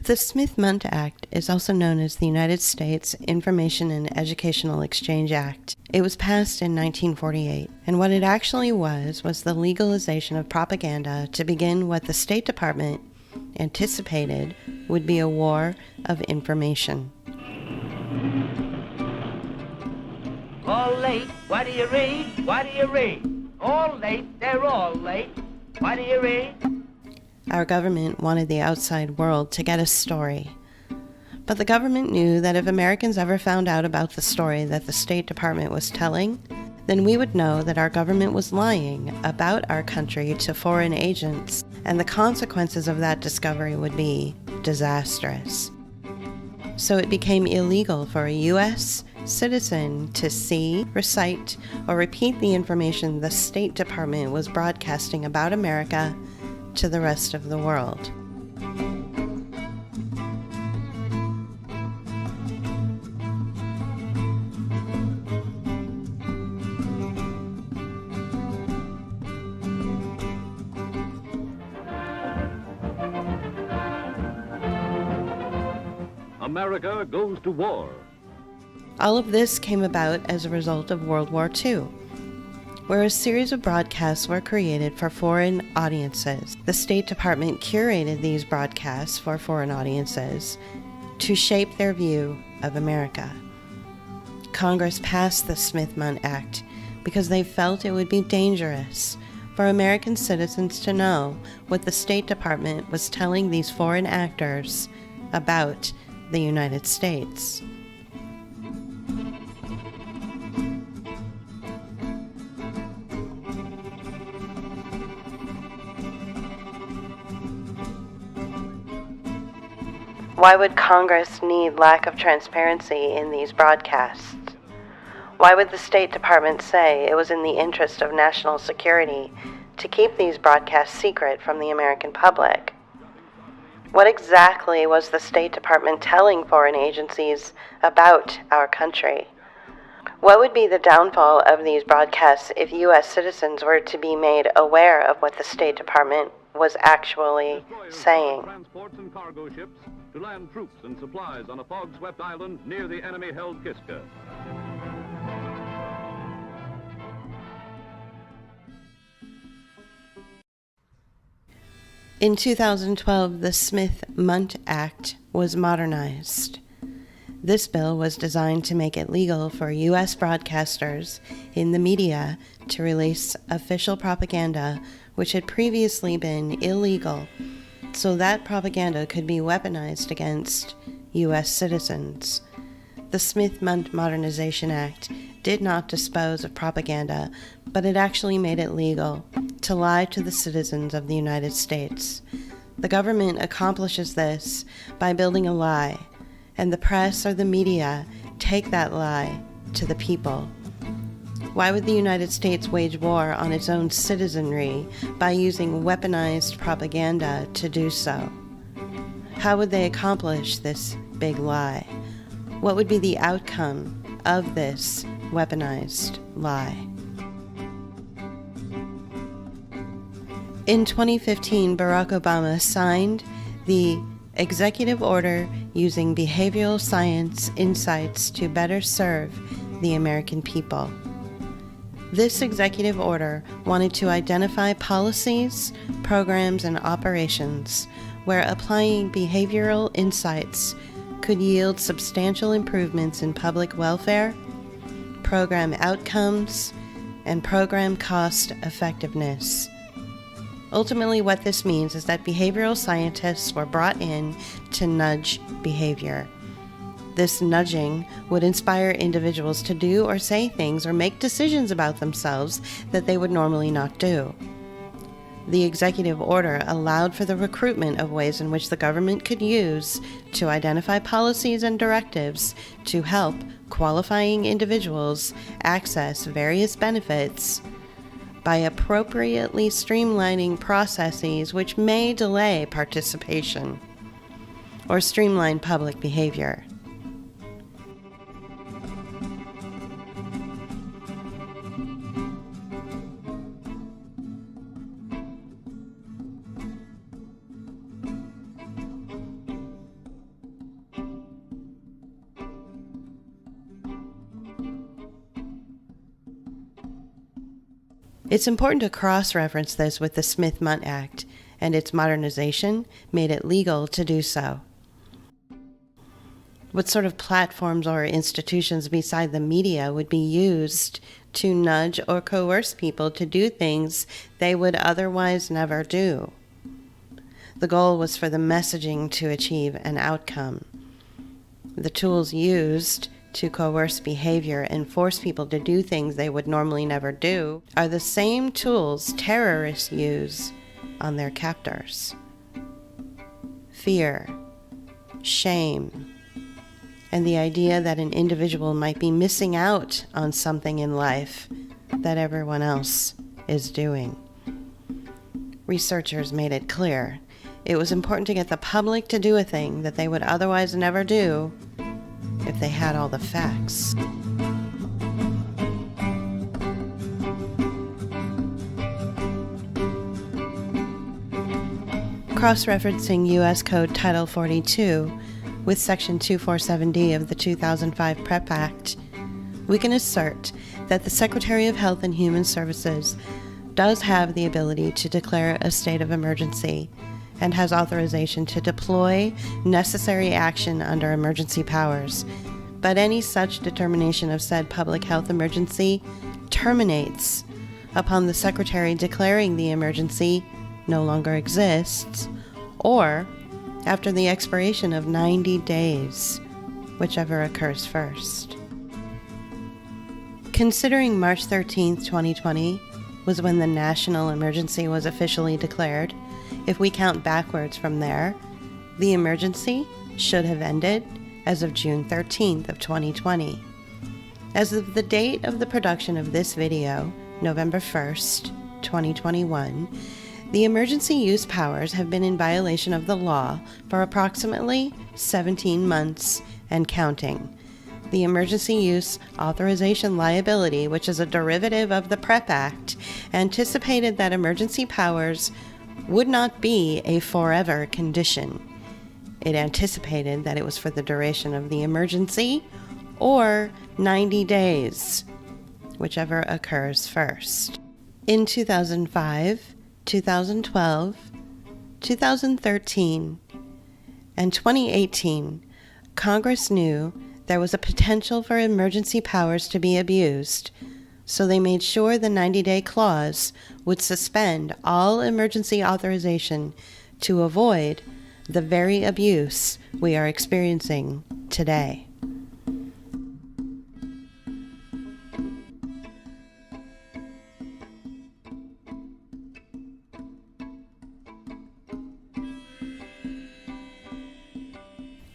The Smith-Mundt Act is also known as the United States Information and Educational Exchange Act. It was passed in 1948, and what it actually was the legalization of propaganda to begin what the State Department anticipated would be a war of information. All late, what do you read? What do you read? All late, they're all late. What do you read? Our government wanted the outside world to get a story. But the government knew that if Americans ever found out about the story that the State Department was telling, then we would know that our government was lying about our country to foreign agents, and the consequences of that discovery would be disastrous. So it became illegal for a U.S. citizen to see, recite, or repeat the information the State Department was broadcasting about America to the rest of the world. America goes to war. All of this came about as a result of World War II, where a series of broadcasts were created for foreign audiences. The State Department curated these broadcasts for foreign audiences to shape their view of America. Congress passed the Smith-Mundt Act because they felt it would be dangerous for American citizens to know what the State Department was telling these foreign actors about the United States. Why would Congress need lack of transparency in these broadcasts? Why would the State Department say it was in the interest of national security to keep these broadcasts secret from the American public? What exactly was the State Department telling foreign agencies about our country? What would be the downfall of these broadcasts if U.S. citizens were to be made aware of what the State Department was actually saying? Transports and cargo ships to land troops and supplies on a fog-swept island near the enemy-held Kiska. In 2012, the Smith-Mundt Act was modernized. This bill was designed to make it legal for U.S. broadcasters in the media to release official propaganda which had previously been illegal, so that propaganda could be weaponized against U.S. citizens. The Smith-Mundt Modernization Act did not dispose of propaganda, but it actually made it legal to lie to the citizens of the United States. The government accomplishes this by building a lie, and the press or the media take that lie to the people. Why would the United States wage war on its own citizenry by using weaponized propaganda to do so? How would they accomplish this big lie? What would be the outcome of this weaponized lie? In 2015, Barack Obama signed the executive order using behavioral science insights to better serve the American people. This executive order wanted to identify policies, programs, and operations where applying behavioral insights could yield substantial improvements in public welfare, program outcomes, and program cost effectiveness. Ultimately, what this means is that behavioral scientists were brought in to nudge behavior. This nudging would inspire individuals to do or say things or make decisions about themselves that they would normally not do. The executive order allowed for the recruitment of ways in which the government could use to identify policies and directives to help qualifying individuals access various benefits by appropriately streamlining processes which may delay participation or streamline public behavior. It's important to cross-reference this with the Smith-Mundt Act, and its modernization made it legal to do so. What sort of platforms or institutions beside the media would be used to nudge or coerce people to do things they would otherwise never do? The goal was for the messaging to achieve an outcome. The tools used to coerce behavior and force people to do things they would normally never do are the same tools terrorists use on their captors. Fear, shame, and the idea that an individual might be missing out on something in life that everyone else is doing. Researchers made it clear it was important to get the public to do a thing that they would otherwise never do if they had all the facts. Cross-referencing U.S. Code Title 42 with Section 247D of the 2005 PrEP Act, we can assert that the Secretary of Health and Human Services does have the ability to declare a state of emergency and has authorization to deploy necessary action under emergency powers, but any such determination of said public health emergency terminates upon the Secretary declaring the emergency no longer exists, or after the expiration of 90 days, whichever occurs first. Considering March 13, 2020 was when the national emergency was officially declared, if we count backwards from there, the emergency should have ended as of June 13th of 2020. As of the date of the production of this video, November 1st, 2021, the emergency use powers have been in violation of the law for approximately 17 months and counting. The Emergency Use Authorization liability, which is a derivative of the PrEP Act, anticipated that emergency powers would not be a forever condition. It anticipated that it was for the duration of the emergency or 90 days, whichever occurs first. In 2005, 2012, 2013, and 2018, Congress knew there was a potential for emergency powers to be abused, so they made sure the 90-day clause would suspend all emergency authorization to avoid the very abuse we are experiencing today.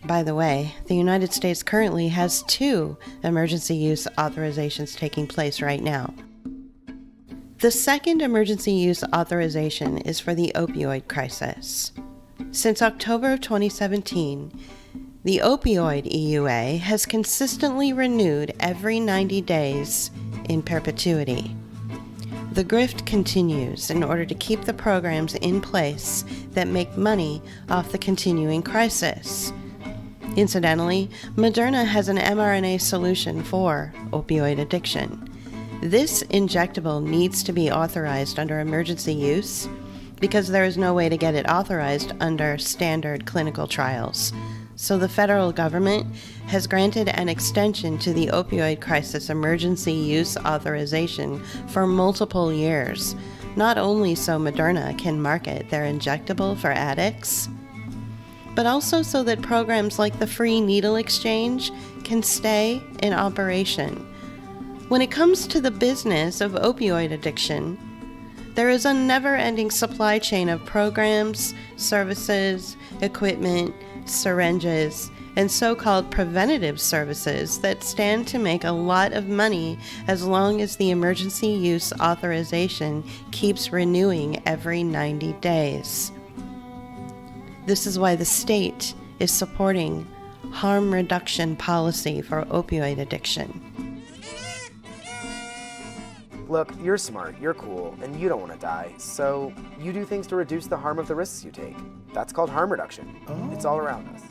By the way, the United States currently has 2 emergency use authorizations taking place right now. The second emergency use authorization is for the opioid crisis. Since October of 2017, the opioid EUA has consistently renewed every 90 days in perpetuity. The grift continues in order to keep the programs in place that make money off the continuing crisis. Incidentally, Moderna has an mRNA solution for opioid addiction. This injectable needs to be authorized under emergency use because there is no way to get it authorized under standard clinical trials. So the federal government has granted an extension to the opioid crisis emergency use authorization for multiple years, not only so Moderna can market their injectable for addicts, but also so that programs like the free needle exchange can stay in operation. When it comes to the business of opioid addiction, there is a never-ending supply chain of programs, services, equipment, syringes, and so-called preventative services that stand to make a lot of money as long as the emergency use authorization keeps renewing every 90 days. This is why the state is supporting harm reduction policy for opioid addiction. Look, you're smart, you're cool, and you don't want to die, so you do things to reduce the harm of the risks you take. That's called harm reduction. It's all around us.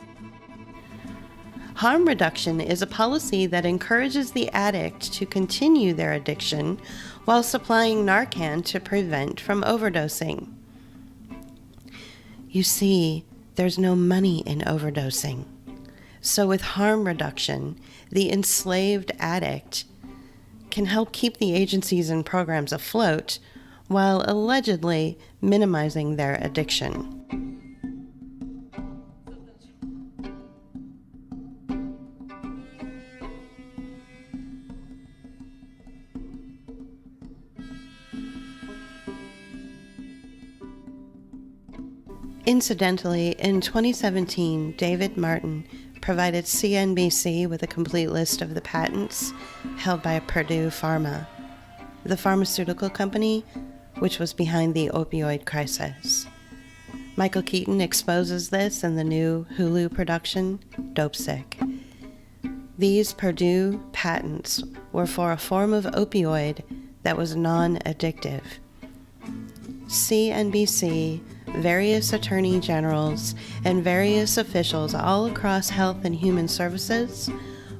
Harm reduction is a policy that encourages the addict to continue their addiction while supplying Narcan to prevent from overdosing. You see, there's no money in overdosing. So with harm reduction, the enslaved addict can help keep the agencies and programs afloat while allegedly minimizing their addiction. Incidentally, in 2017, David Martin provided CNBC with a complete list of the patents held by Purdue Pharma, the pharmaceutical company which was behind the opioid crisis. Michael Keaton exposes this in the new Hulu production, Dopesick. These Purdue patents were for a form of opioid that was non-addictive. CNBC, various attorney generals, and various officials all across health and human services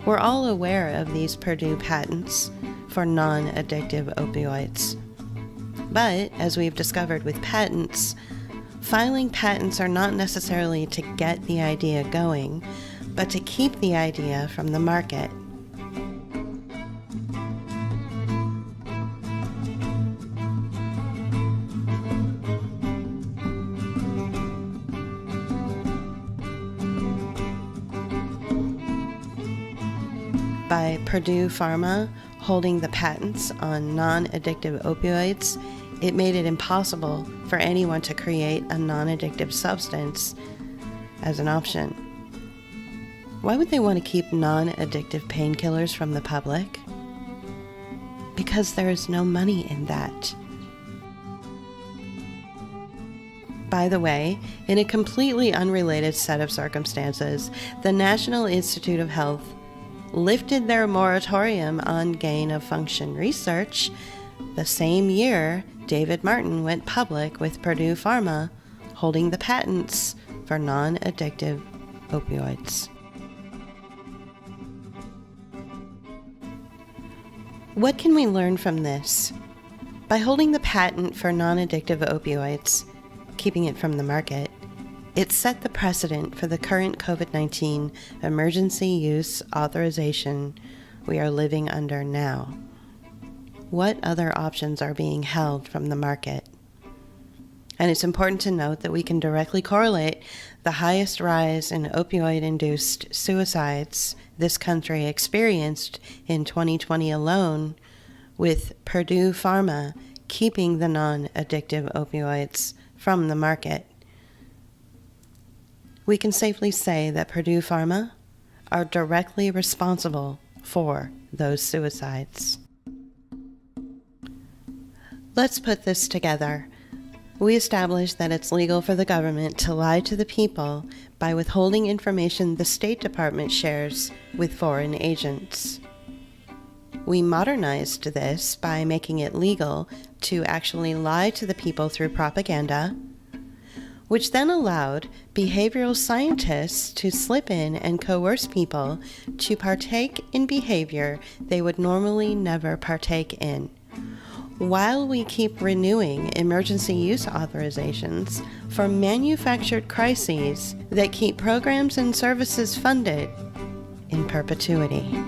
were all aware of these Purdue patents for non-addictive opioids. But, as we've discovered with patents, filing patents are not necessarily to get the idea going, but to keep the idea from the market. By Purdue Pharma holding the patents on non-addictive opioids, it made it impossible for anyone to create a non-addictive substance as an option. Why would they want to keep non-addictive painkillers from the public? Because there is no money in that. By the way, in a completely unrelated set of circumstances, the National Institute of Health lifted their moratorium on gain-of-function research the same year David Martin went public with Purdue Pharma holding the patents for non-addictive opioids. What can we learn from this? By holding the patent for non-addictive opioids, keeping it from the market, it set the precedent for the current COVID-19 Emergency Use Authorization we are living under now. What other options are being held from the market? And it's important to note that we can directly correlate the highest rise in opioid-induced suicides this country experienced in 2020 alone with Purdue Pharma keeping the non-addictive opioids from the market. We can safely say that Purdue Pharma are directly responsible for those suicides. Let's put this together. We established that it's legal for the government to lie to the people by withholding information the State Department shares with foreign agents. We modernized this by making it legal to actually lie to the people through propaganda, which then allowed behavioral scientists to slip in and coerce people to partake in behavior they would normally never partake in, while we keep renewing emergency use authorizations for manufactured crises that keep programs and services funded in perpetuity.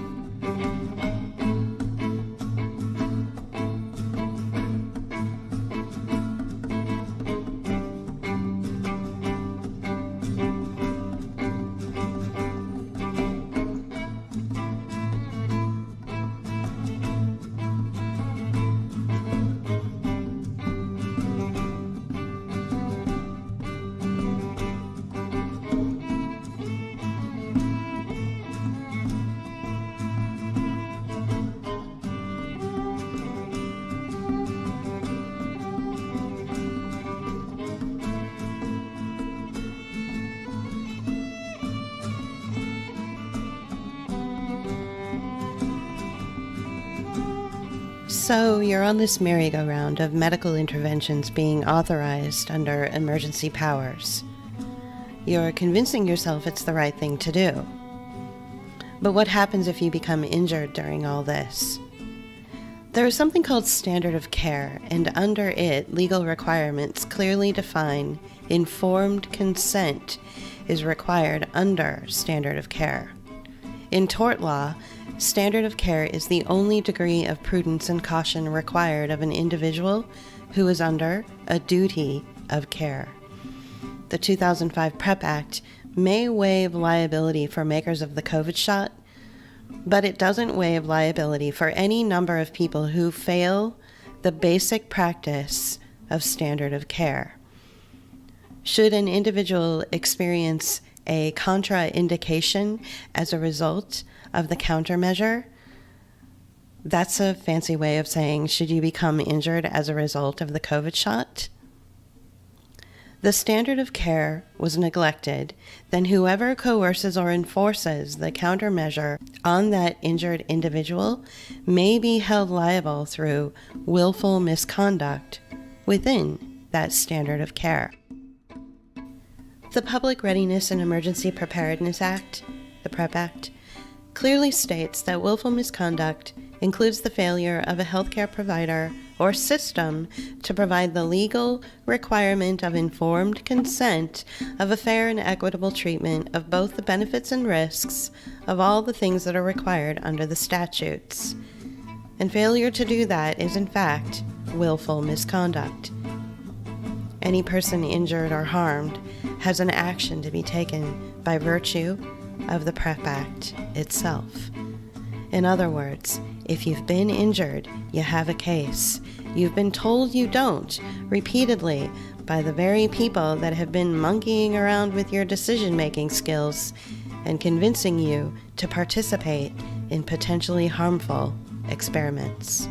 So you're on this merry-go-round of medical interventions being authorized under emergency powers. You're convincing yourself it's the right thing to do. But what happens if you become injured during all this? There is something called standard of care, and under it, legal requirements clearly define informed consent is required under standard of care. In tort law, standard of care is the only degree of prudence and caution required of an individual who is under a duty of care. The 2005 PrEP Act may waive liability for makers of the COVID shot, but it doesn't waive liability for any number of people who fail the basic practice of standard of care. Should an individual experience a contraindication as a result of the countermeasure, that's a fancy way of saying, should you become injured as a result of the COVID shot? The standard of care was neglected, then whoever coerces or enforces the countermeasure on that injured individual may be held liable through willful misconduct within that standard of care. The Public Readiness and Emergency Preparedness Act, the PrEP Act, clearly states that willful misconduct includes the failure of a healthcare provider or system to provide the legal requirement of informed consent of a fair and equitable treatment of both the benefits and risks of all the things that are required under the statutes. And failure to do that is, in fact, willful misconduct. Any person injured or harmed has an action to be taken by virtue of the PrEP Act itself. In other words, if you've been injured, you have a case. You've been told you don't repeatedly by the very people that have been monkeying around with your decision-making skills and convincing you to participate in potentially harmful experiments.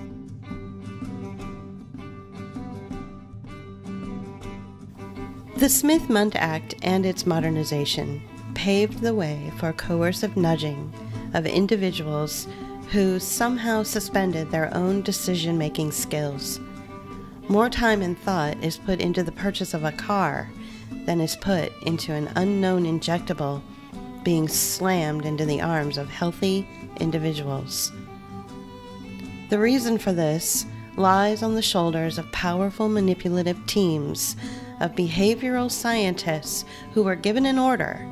The Smith-Mundt Act and its modernization paved the way for coercive nudging of individuals who somehow suspended their own decision-making skills. More time and thought is put into the purchase of a car than is put into an unknown injectable being slammed into the arms of healthy individuals. The reason for this lies on the shoulders of powerful manipulative teams of behavioral scientists who were given an order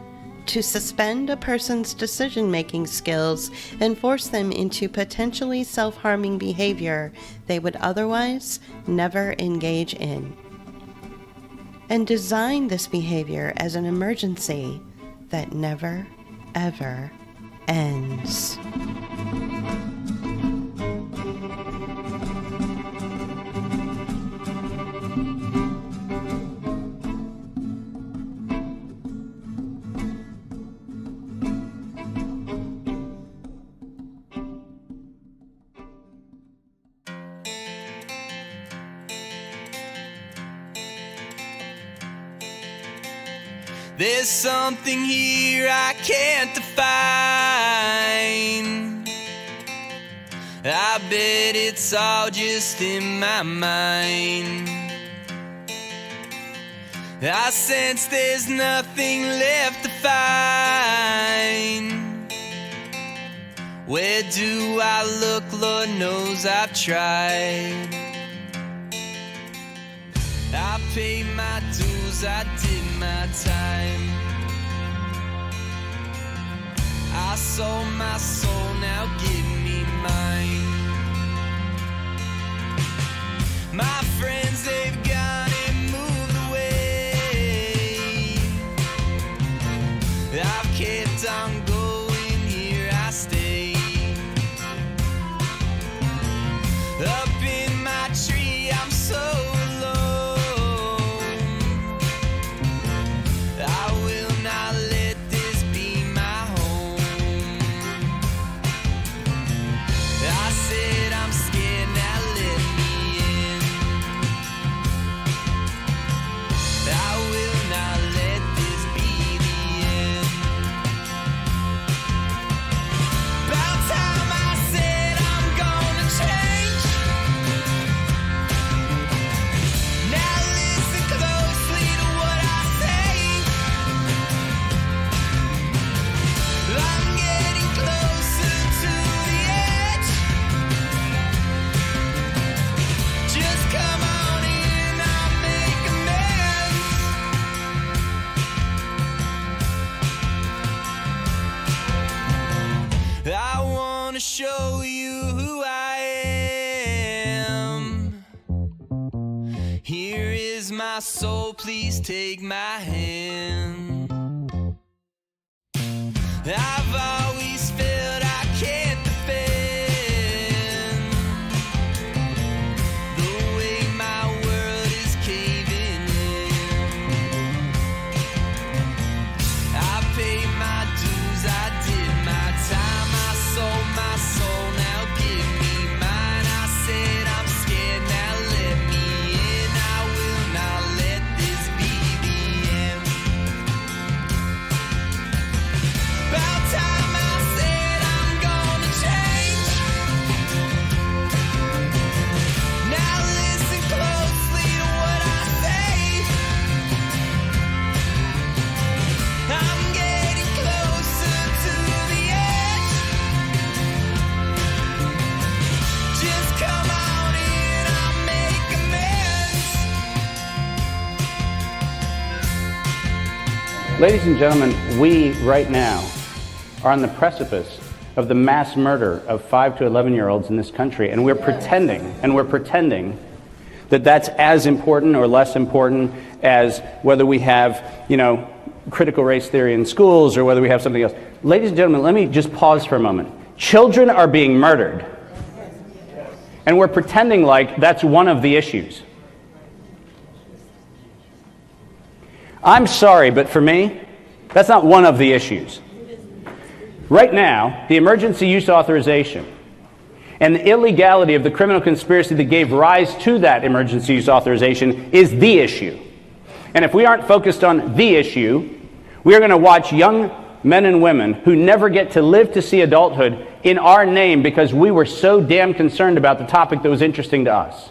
to suspend a person's decision-making skills and force them into potentially self-harming behavior they would otherwise never engage in, and design this behavior as an emergency that never, ever ends. There's something here I can't define. I bet it's all just in my mind. I sense there's nothing left to find. Where do I look? Lord knows I've tried. I paid my dues, I did my time. I sold my soul, now give me mine. My friends, they've gone and moved away. I've kept on going, here I stay. Up in my tree, I'm so wanna show you who I am. Here is my soul, please take my hand. I've always felt I can't defend the way my world is caving in. I paid my dues, I did my time, I sold my soul, now give me mine. I said I'm scared, now let me in. I will not let this be the end. About time I said I'm gonna change. Now listen closely to what I say. I'm getting closer to the edge. Just come on in, I'll make amends. Ladies and gentlemen, we right now are on the precipice of the mass murder of 5 to 11-year-olds in this country, and we're pretending that that's as important or less important as whether we have, critical race theory in schools or whether we have something else. Ladies and gentlemen, let me just pause for a moment. Children are being murdered, and we're pretending like that's one of the issues. I'm sorry, but for me, that's not one of the issues. Right now, the emergency use authorization and the illegality of the criminal conspiracy that gave rise to that emergency use authorization is the issue. And if we aren't focused on the issue, we are going to watch young men and women who never get to live to see adulthood in our name because we were so damn concerned about the topic that was interesting to us.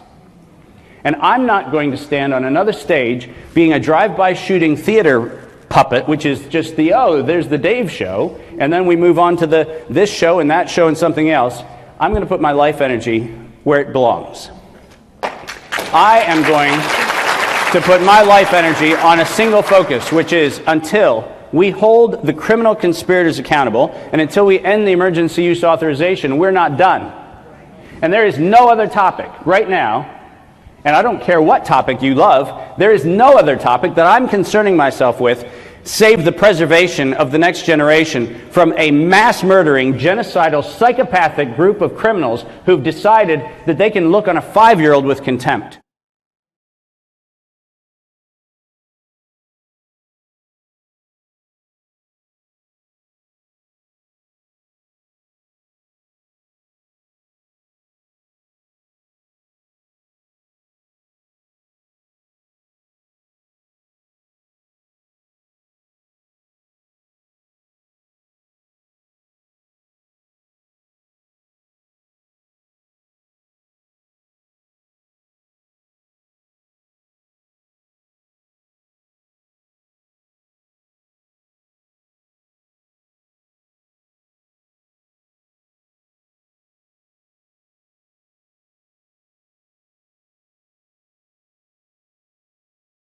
And I'm not going to stand on another stage being a drive-by shooting theater puppet, which is just there's the Dave show, and then we move on to this show and that show and something else. I'm going to put my life energy where it belongs. I am going to put my life energy on a single focus, which is until we hold the criminal conspirators accountable and until we end the emergency use authorization, we're not done. And there is no other topic right now, and I don't care what topic you love, there is no other topic that I'm concerning myself with save the preservation of the next generation from a mass-murdering, genocidal, psychopathic group of criminals who've decided that they can look on a 5-year-old with contempt.